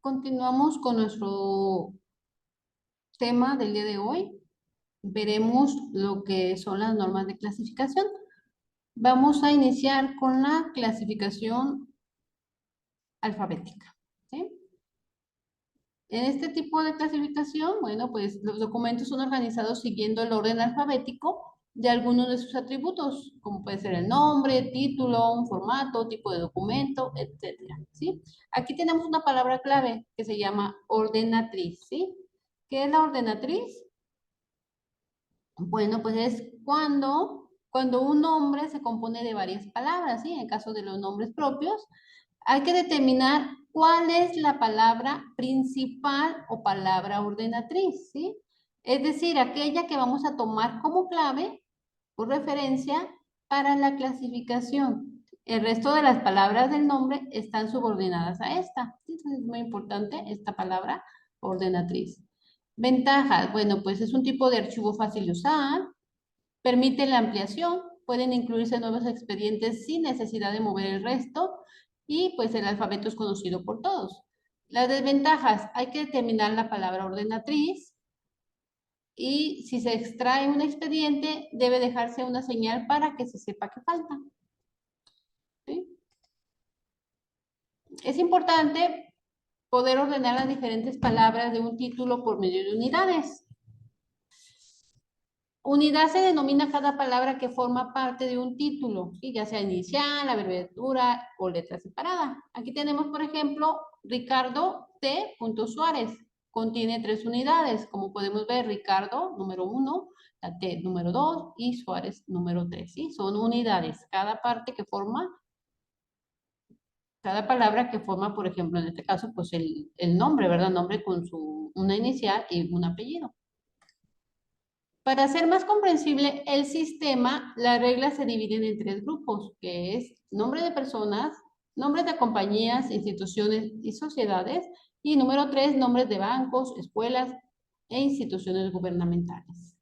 Continuamos con nuestro tema del día de hoy. Veremos lo que son las normas de clasificación. Vamos a iniciar con la clasificación alfabética, ¿sí? En este tipo de clasificación, bueno, pues los documentos son organizados siguiendo el orden alfabético de algunos de sus atributos, como puede ser el nombre, título, un formato, tipo de documento, etcétera, ¿sí? Aquí tenemos una palabra clave que se llama ordenatriz, ¿sí? ¿Qué es la ordenatriz? Bueno, pues es cuando un nombre se compone de varias palabras, ¿sí? En el caso de los nombres propios, hay que determinar cuál es la palabra principal o palabra ordenatriz, ¿sí? Es decir, aquella que vamos a tomar como clave o referencia para la clasificación. El resto de las palabras del nombre están subordinadas a esta. Entonces es muy importante esta palabra ordenatriz. Ventajas, bueno, pues es un tipo de archivo fácil de usar, permite la ampliación, pueden incluirse nuevos expedientes sin necesidad de mover el resto y pues el alfabeto es conocido por todos. Las desventajas, hay que determinar la palabra ordenatriz y si se extrae un expediente debe dejarse una señal para que se sepa que falta, ¿sí? Es importante poder ordenar las diferentes palabras de un título por medio de unidades. Unidad se denomina cada palabra que forma parte de un título, ¿sí? Ya sea inicial, abreviatura o letra separada. Aquí tenemos, por ejemplo, Ricardo T. Suárez. Contiene 3 unidades. Como podemos ver, Ricardo, número 1, la T, número 2 y Suárez, número 3. ¿Sí? Son unidades. Cada parte que forma, cada palabra que forma, por ejemplo, en este caso, pues el nombre, ¿verdad? Nombre con una inicial y un apellido. Para hacer más comprensible el sistema, las reglas se dividen en 3 grupos, que es nombre de personas, nombres de compañías, instituciones y sociedades, y número 3, nombres de bancos, escuelas e instituciones gubernamentales.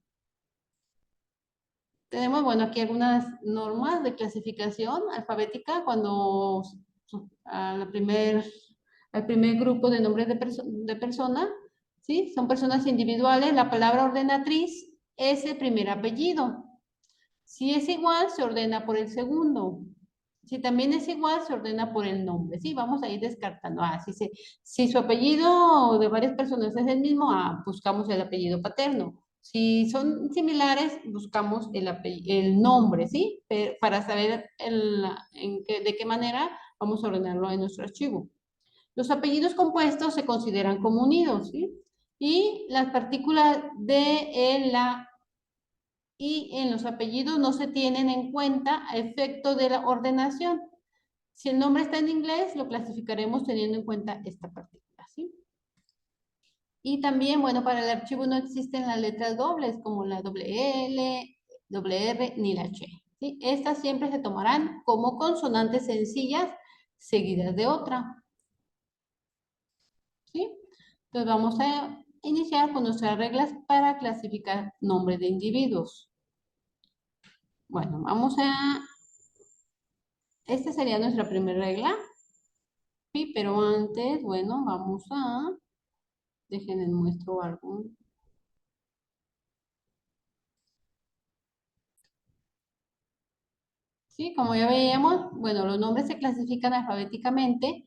Tenemos, bueno, aquí algunas normas de clasificación alfabética cuando al primer grupo de nombres de persona, ¿sí? Son personas individuales, la palabra ordenatriz es el primer apellido. Si es igual, se ordena por el segundo. Si también es igual, se ordena por el nombre. Sí, vamos a ir descartando. Si su apellido de varias personas es el mismo, buscamos el apellido paterno. Si son similares, buscamos el nombre, ¿sí? Para saber de qué manera vamos a ordenarlo en nuestro archivo. Los apellidos compuestos se consideran como unidos, ¿sí? Y las partículas de, la y en los apellidos no se tienen en cuenta a efecto de la ordenación. Si el nombre está en inglés, lo clasificaremos teniendo en cuenta esta partícula, ¿sí? Y también, bueno, para el archivo no existen las letras dobles, como la doble L, doble R, ni la H, ¿sí? Estas siempre se tomarán como consonantes sencillas seguidas de otra, ¿sí? Entonces vamos a iniciar con nuestras reglas para clasificar nombres de individuos. Bueno, esta sería nuestra primera regla. Sí, pero antes, bueno, déjenme muestro algo. Sí, como ya veíamos, bueno, los nombres se clasifican alfabéticamente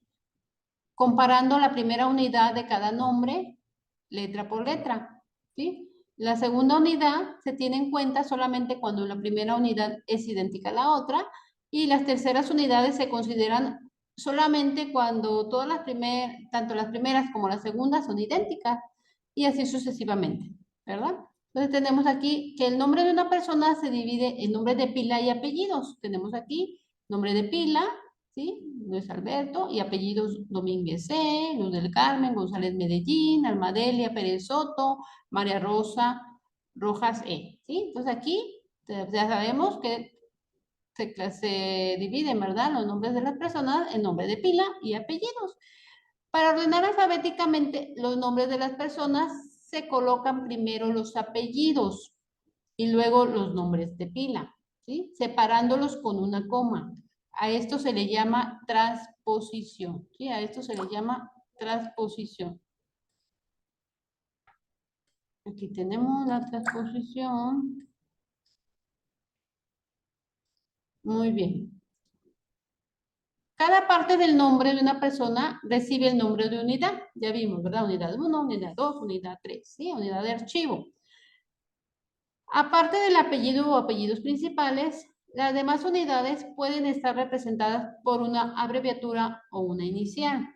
comparando la primera unidad de cada nombre, letra por letra, ¿sí? La segunda unidad se tiene en cuenta solamente cuando la primera unidad es idéntica a la otra y las terceras unidades se consideran solamente cuando tanto las primeras como las segundas son idénticas y así sucesivamente, ¿verdad? Entonces tenemos aquí que el nombre de una persona se divide en nombre de pila y apellidos. Tenemos aquí nombre de pila, ¿sí? Luis Alberto, y apellidos Domínguez C, Luz del Carmen, González Medellín, Almadelia Pérez Soto, María Rosa Rojas E, ¿sí? Entonces aquí ya sabemos que se dividen, ¿verdad? Los nombres de las personas en nombre de pila y apellidos. Para ordenar alfabéticamente los nombres de las personas, se colocan primero los apellidos y luego los nombres de pila, ¿sí? Separándolos con una coma. A esto se le llama transposición, ¿sí? A esto se le llama transposición. Aquí tenemos la transposición. Muy bien. Cada parte del nombre de una persona recibe el nombre de unidad. Ya vimos, ¿verdad? Unidad 1, unidad 2, unidad 3, ¿sí? Unidad de archivo. Aparte del apellido o apellidos principales, las demás unidades pueden estar representadas por una abreviatura o una inicial.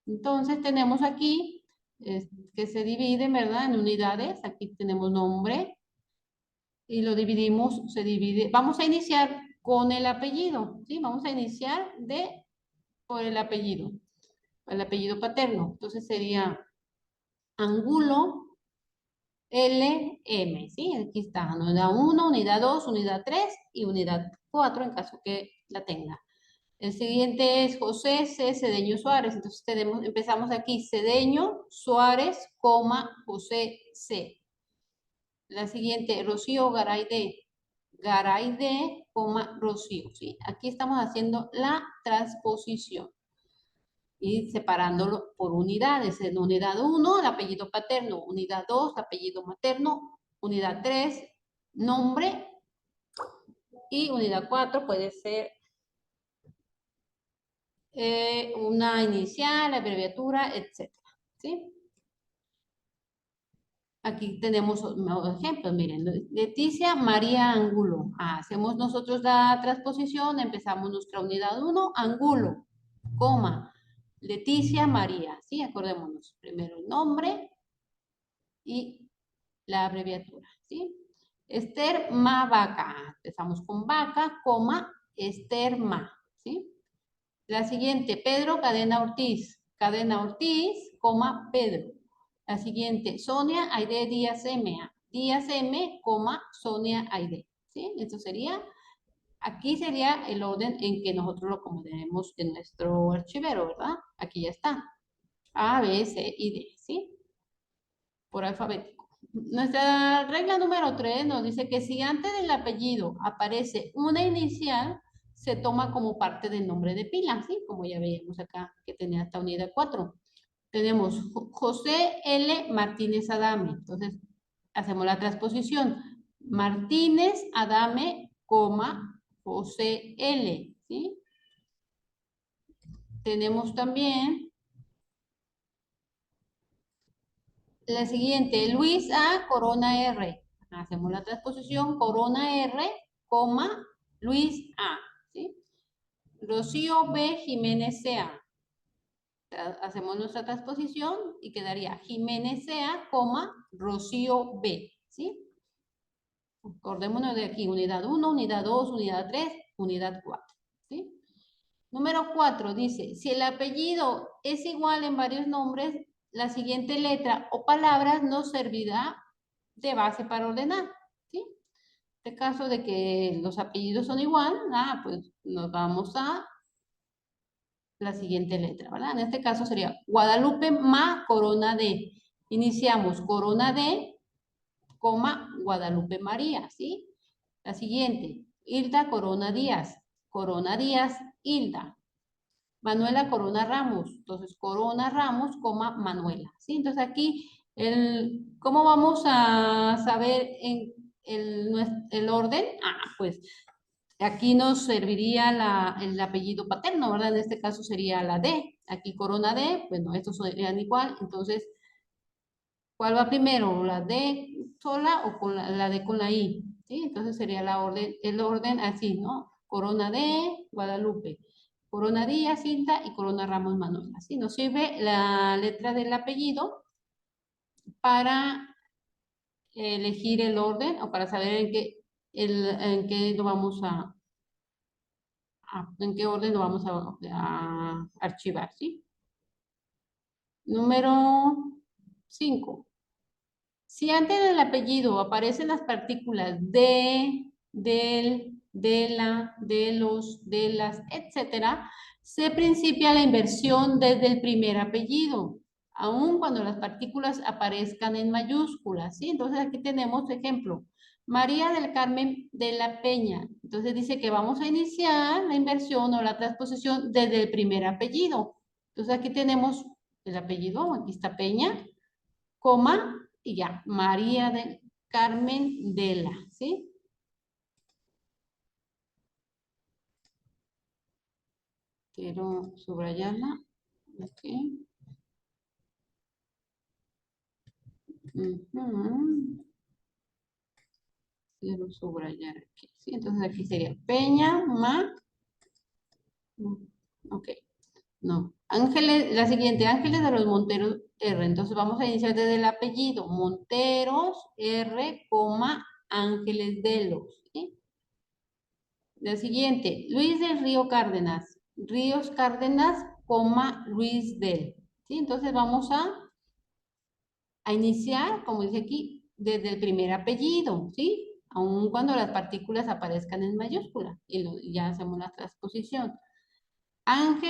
Entonces tenemos aquí que se divide, ¿verdad? En unidades. Aquí tenemos nombre y lo dividimos, se divide. Vamos a iniciar con el apellido, ¿sí? Vamos a iniciar por el apellido paterno. Entonces sería Angulo LM, ¿sí? Aquí está, unidad 1, unidad 2, unidad 3 y unidad 4 en caso que la tenga. El siguiente es José C. Cedeño Suárez. Entonces empezamos aquí, Cedeño Suárez, José C. La siguiente, Rocío Garaide, Rocío, ¿sí? Aquí estamos haciendo la transposición y separándolo por unidades. En unidad 1, el apellido paterno. Unidad 2, apellido materno. Unidad 3, nombre. Y unidad 4 puede ser una inicial, abreviatura, etc. ¿Sí? Aquí tenemos ejemplos, miren, Leticia María Angulo. Hacemos nosotros la transposición, empezamos nuestra unidad 1, Angulo, coma, Leticia María, ¿sí? Acordémonos, primero el nombre y la abreviatura, ¿sí? Esther Ma Vaca, empezamos con vaca, coma, Esther Ma, ¿sí? La siguiente, Pedro Cadena Ortiz, coma, Pedro. La siguiente, Sonia Aide Díaz M, Díaz M, coma, Sonia Aide, ¿sí? Esto sería, aquí sería el orden en que nosotros lo acomodaremos en nuestro archivero, ¿verdad? Aquí ya está, A, B, C y D, ¿sí? Por alfabético. Nuestra regla número 3 nos dice que si antes del apellido aparece una inicial, se toma como parte del nombre de pila, ¿sí? Como ya veíamos acá, que tenía esta unidad 4. Tenemos José L. Martínez Adame. Entonces, hacemos la transposición. Martínez Adame, coma, José L, ¿sí? Tenemos también la siguiente, Luis A. Corona R. Hacemos la transposición, Corona R, coma, Luis A, ¿sí? Rocío B. Jiménez C.A. Hacemos nuestra transposición y quedaría Jiménez C.A, coma, Rocío B, ¿sí? Acordémonos de aquí, unidad 1, unidad 2, unidad 3, unidad 4, ¿sí? Número 4 dice, si el apellido es igual en varios nombres, la siguiente letra o palabras nos servirá de base para ordenar, ¿sí? En este caso de que los apellidos son igual, pues nos vamos a la siguiente letra, ¿verdad? En este caso sería Guadalupe Ma Corona D. Iniciamos Corona D, coma, Guadalupe María, ¿sí? La siguiente, Hilda Corona Díaz, Hilda. Manuela Corona Ramos, entonces Corona Ramos, coma, Manuela, ¿sí? Entonces aquí, ¿cómo vamos a saber el orden? Pues aquí nos serviría el apellido paterno, ¿verdad? En este caso sería la D. Aquí Corona D, bueno, estos serían igual. Entonces, ¿cuál va primero? ¿La D sola o con la D con la I? ¿Sí? Entonces sería el orden así, ¿no? Corona D, Guadalupe. Corona Díaz, Cinta y Corona Ramos Manuel. Así nos sirve la letra del apellido para elegir el orden o para saber en qué lo vamos en qué orden lo vamos a archivar, ¿sí? Número 5. Si antes del apellido aparecen las partículas de, del, de la, de los, de las, etcétera, se principia la inversión desde el primer apellido, aun cuando las partículas aparezcan en mayúsculas, ¿sí? Entonces aquí tenemos ejemplo, María del Carmen de la Peña. Entonces dice que vamos a iniciar la inversión o la transposición desde el primer apellido. Entonces aquí tenemos el apellido, aquí está Peña, coma, y ya, María de Carmen Dela, ¿sí? Quiero subrayarla, ok. Quiero subrayar aquí, ¿sí? Entonces aquí sería Peña, ok. No. Ángeles, la siguiente, Ángeles de los Monteros R. Entonces vamos a iniciar desde el apellido. Monteros R, Ángeles de los. ¿Sí? La siguiente, Luis del Río Cárdenas. Ríos Cárdenas, Luis del. ¿Sí? Entonces vamos a iniciar, como dice aquí, desde el primer apellido. ¿Sí? Aun cuando las partículas aparezcan en mayúscula. Y ya hacemos la transposición.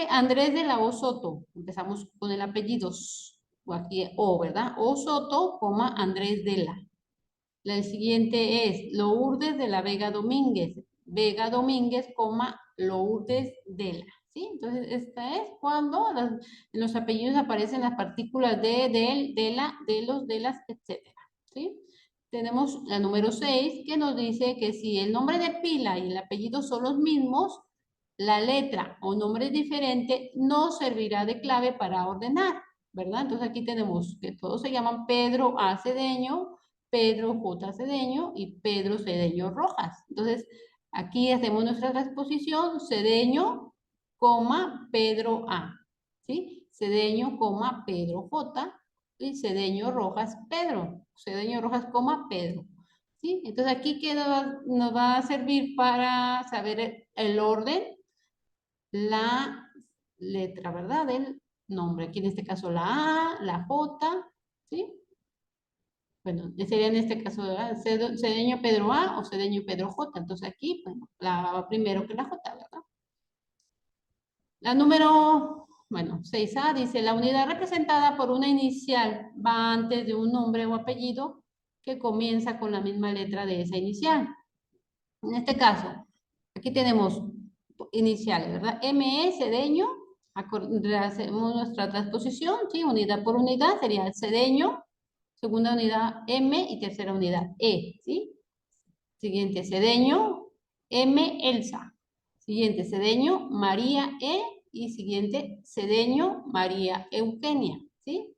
Andrés de la O Soto. Empezamos con el apellido o aquí O, ¿verdad? O Soto, Andrés de la. La siguiente es Lourdes de la Vega Domínguez. Vega Domínguez, Lourdes de la. ¿Sí? Entonces, esta es cuando en los apellidos aparecen las partículas de, del, de la, de los, de las, etc. ¿Sí? Tenemos la número 6 que nos dice que si el nombre de pila y el apellido son los mismos, la letra o nombre es diferente, no servirá de clave para ordenar, ¿verdad? Entonces aquí tenemos que todos se llaman Pedro A. Cedeño, Pedro J. Cedeño y Pedro Cedeño Rojas. Entonces aquí hacemos nuestra transposición, Cedeño, Pedro A. ¿Sí? Cedeño, Pedro J. Y Cedeño Rojas, Pedro. Cedeño Rojas, Pedro. ¿Sí? Entonces aquí ¿qué nos va a servir para saber el orden? La letra, ¿verdad? Del nombre. Aquí en este caso la A, la J, ¿sí? Bueno, sería en este caso, ¿verdad? Cedeño Pedro A o Cedeño Pedro J. Entonces aquí, bueno, la A va primero que la J, ¿verdad? La número, bueno, 6A dice, la unidad representada por una inicial va antes de un nombre o apellido que comienza con la misma letra de esa inicial. En este caso, aquí tenemos iniciales, ¿verdad? ME, Cedeño, hacemos nuestra transposición, ¿sí? Unidad por unidad sería Cedeño, segunda unidad M y tercera unidad E, ¿sí? Siguiente, Cedeño, M, Elsa. Siguiente, Cedeño, María E. Y siguiente, Cedeño, María Eugenia, ¿sí?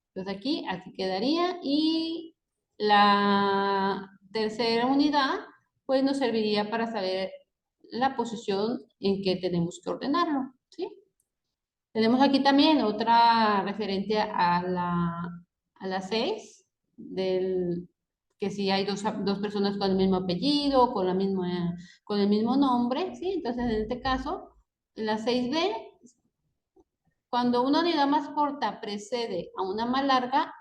Entonces aquí, así quedaría. Y la tercera unidad, pues nos serviría para saber la posición en que tenemos que ordenarlo, ¿sí? Tenemos aquí también otra referente a la 6, que si hay dos personas con el mismo apellido, con el mismo nombre, ¿sí? Entonces, en este caso, la 6B, cuando una unidad más corta precede a una más larga,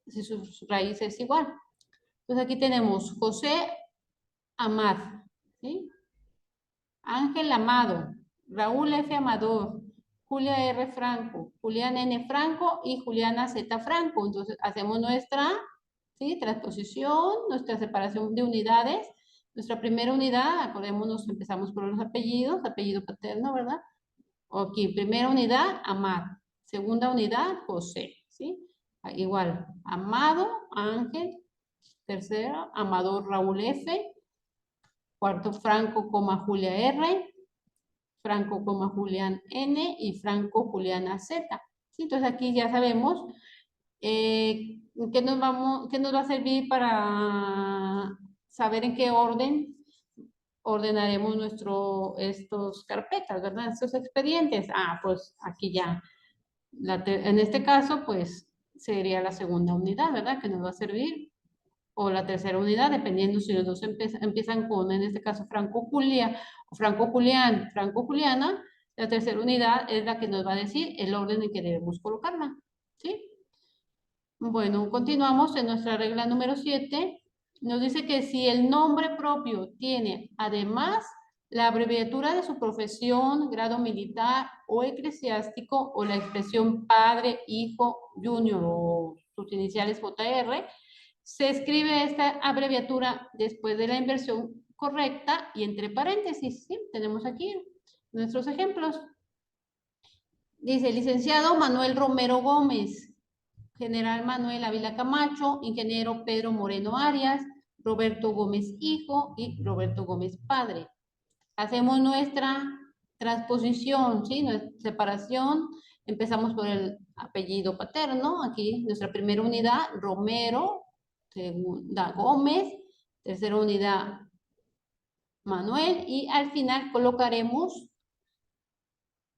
si su raíz es igual. Entonces, aquí tenemos José Amad, ¿sí? Ángel Amado, Raúl F. Amador, Julia R. Franco, Julián N. Franco y Juliana Z. Franco. Entonces hacemos nuestra, ¿sí?, transposición, nuestra separación de unidades. Nuestra primera unidad, acordémonos, empezamos por los apellidos, apellido paterno, ¿verdad? Aquí, primera unidad, Amado. Segunda unidad, José, ¿sí? Igual, Amado, Ángel. Tercera, Amador Raúl F. Cuarto, Franco, Julia R. Franco, Julián N. y Franco, Juliana Z. ¿Sí? Entonces aquí ya sabemos qué nos va a servir para saber en qué orden ordenaremos estos carpetas, ¿verdad? Estos expedientes. Ah, pues aquí ya. En este caso, pues sería la segunda unidad, ¿verdad? Que nos va a servir, o la tercera unidad, dependiendo si los dos empiezan con, en este caso, Franco Julia, o Franco Julián, Franco Juliana. La tercera unidad es la que nos va a decir el orden en que debemos colocarla, ¿sí? Bueno, continuamos en nuestra regla número 7. Nos dice que si el nombre propio tiene, además, la abreviatura de su profesión, grado militar o eclesiástico, o la expresión padre, hijo, junior o sus iniciales JR, se escribe esta abreviatura después de la inversión correcta y entre paréntesis, ¿sí? Tenemos aquí nuestros ejemplos. Dice, licenciado Manuel Romero Gómez, general Manuel Ávila Camacho, ingeniero Pedro Moreno Arias, Roberto Gómez hijo y Roberto Gómez padre. Hacemos nuestra transposición, ¿sí? Nuestra separación. Empezamos por el apellido paterno, aquí nuestra primera unidad, Romero, segunda Gómez, tercera unidad Manuel, y al final colocaremos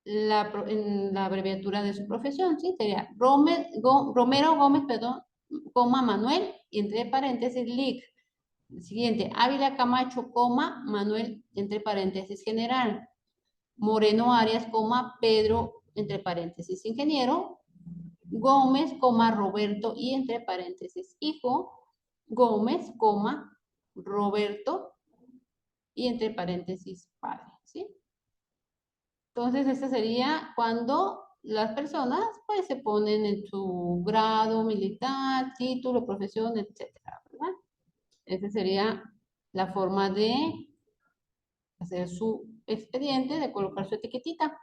en la abreviatura de su profesión, ¿sí? Sería Romero Gómez, perdón, coma Manuel, y entre paréntesis Lic. Siguiente, Ávila Camacho, coma Manuel, entre paréntesis general. Moreno Arias, coma Pedro, entre paréntesis ingeniero. Gómez, coma Roberto, y entre paréntesis hijo. Gómez, coma Roberto, y entre paréntesis padre, ¿sí? Entonces, este sería cuando las personas pues se ponen en su grado militar, título, profesión, etcétera, ¿verdad? Esa sería la forma de hacer su expediente, de colocar su etiquetita.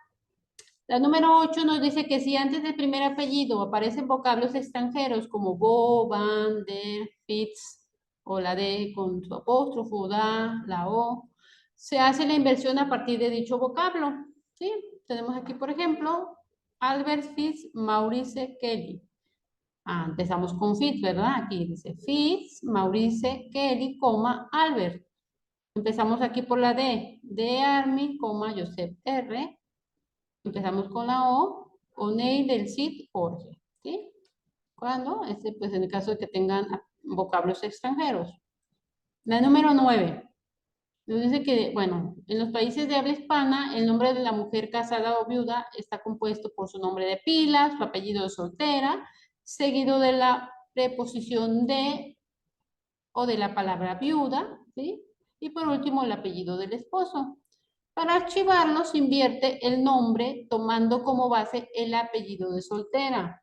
La número 8 nos dice que si antes del primer apellido aparecen vocablos extranjeros como bo, van, der, fitz, o la D con su apóstrofo, da, la O, se hace la inversión a partir de dicho vocablo, ¿sí? Tenemos aquí, por ejemplo, Albert Fitz Maurice Kelly. Empezamos con Fitz, ¿verdad? Aquí dice Fitz Maurice Kelly, coma, Albert. Empezamos aquí por la D, de Army, coma, Joseph R. Empezamos con la O, O'Neill del Cid Jorge, ¿sí? Cuando, pues en el caso de que tengan vocablos extranjeros. La número 9. Nos dice que, bueno, en los países de habla hispana, el nombre de la mujer casada o viuda está compuesto por su nombre de pila, su apellido de soltera, seguido de la preposición de o de la palabra viuda, ¿sí? Y por último, el apellido del esposo. Para archivarlo se invierte el nombre tomando como base el apellido de soltera,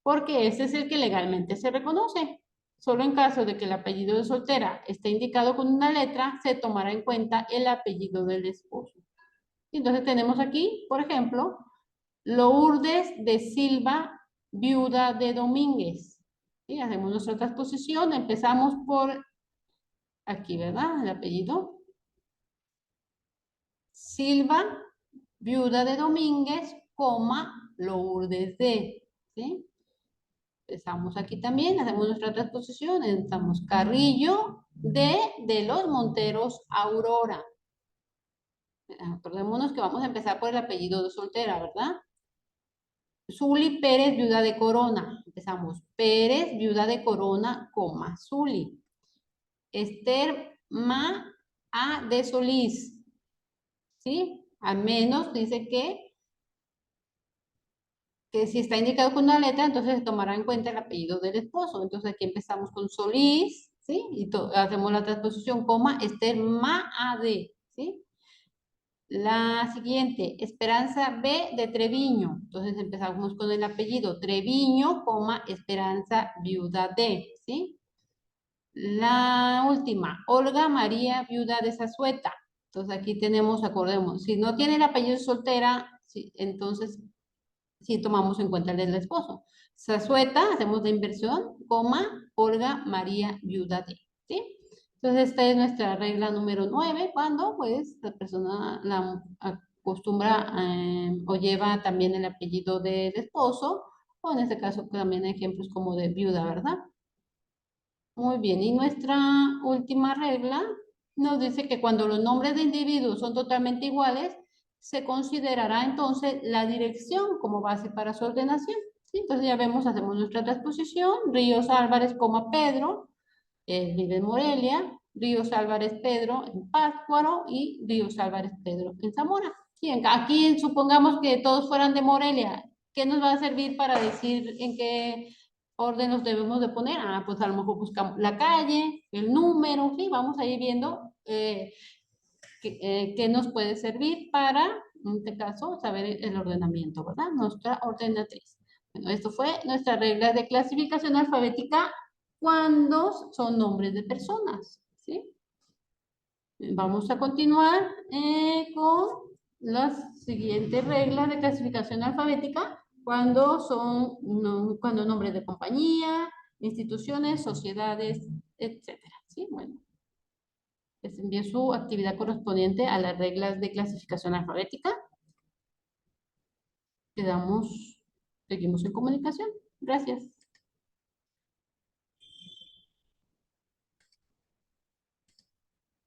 porque ese es el que legalmente se reconoce. Solo en caso de que el apellido de soltera esté indicado con una letra, se tomará en cuenta el apellido del esposo. Entonces tenemos aquí, por ejemplo, Lourdes de Silva, viuda de Domínguez. Y hacemos nuestra transposición, empezamos por aquí, ¿verdad? El apellido. Silva, viuda de Domínguez, coma, Lourdes de, ¿sí? Empezamos aquí también, hacemos nuestra transposición, estamos Carrillo de los Monteros Aurora. Acordémonos que vamos a empezar por el apellido de soltera, ¿verdad? Zuli Pérez, viuda de Corona. Empezamos Pérez, viuda de Corona, coma, Zuli. Esther Ma A de Solís. ¿Sí? Al menos dice que si está indicado con una letra, entonces se tomará en cuenta el apellido del esposo. Entonces aquí empezamos con Solís, ¿sí? Y hacemos la transposición, coma, Esther Ma A de, ¿sí? La siguiente, Esperanza B de Treviño. Entonces empezamos con el apellido Treviño, coma, Esperanza viuda de, ¿sí? La última, Olga María viuda de Zazueta. Entonces aquí tenemos, acordemos, si no tiene el apellido soltera, sí, entonces sí tomamos en cuenta el del esposo. Zazueta, hacemos la inversión, coma, Olga María viuda de, ¿sí? Entonces esta es nuestra regla número 9, cuando pues la persona la acostumbra o lleva también el apellido del esposo, o en este caso también hay ejemplos como de viuda, ¿verdad? Muy bien, y nuestra última regla nos dice que cuando los nombres de individuos son totalmente iguales, se considerará entonces la dirección como base para su ordenación. ¿Sí? Entonces ya vemos, hacemos nuestra transposición, Ríos Álvarez, Pedro, vive en Morelia, Ríos Álvarez Pedro en Pátzcuaro y Ríos Álvarez Pedro en Zamora. Sí, aquí supongamos que todos fueran de Morelia, ¿qué nos va a servir para decir en qué orden los debemos de poner? Pues a lo mejor buscamos la calle, el número, sí, vamos a ir viendo qué nos puede servir para, en este caso, saber el ordenamiento, ¿verdad? Nuestra ordenatriz. Bueno, esto fue nuestra regla de clasificación alfabética cuando son nombres de personas, ¿sí? Vamos a continuar con las siguientes reglas de clasificación alfabética cuando son cuando nombres de compañía, instituciones, sociedades, etcétera. ¿Sí? Bueno, les envío su actividad correspondiente a las reglas de clasificación alfabética. Quedamos, seguimos en comunicación. Gracias.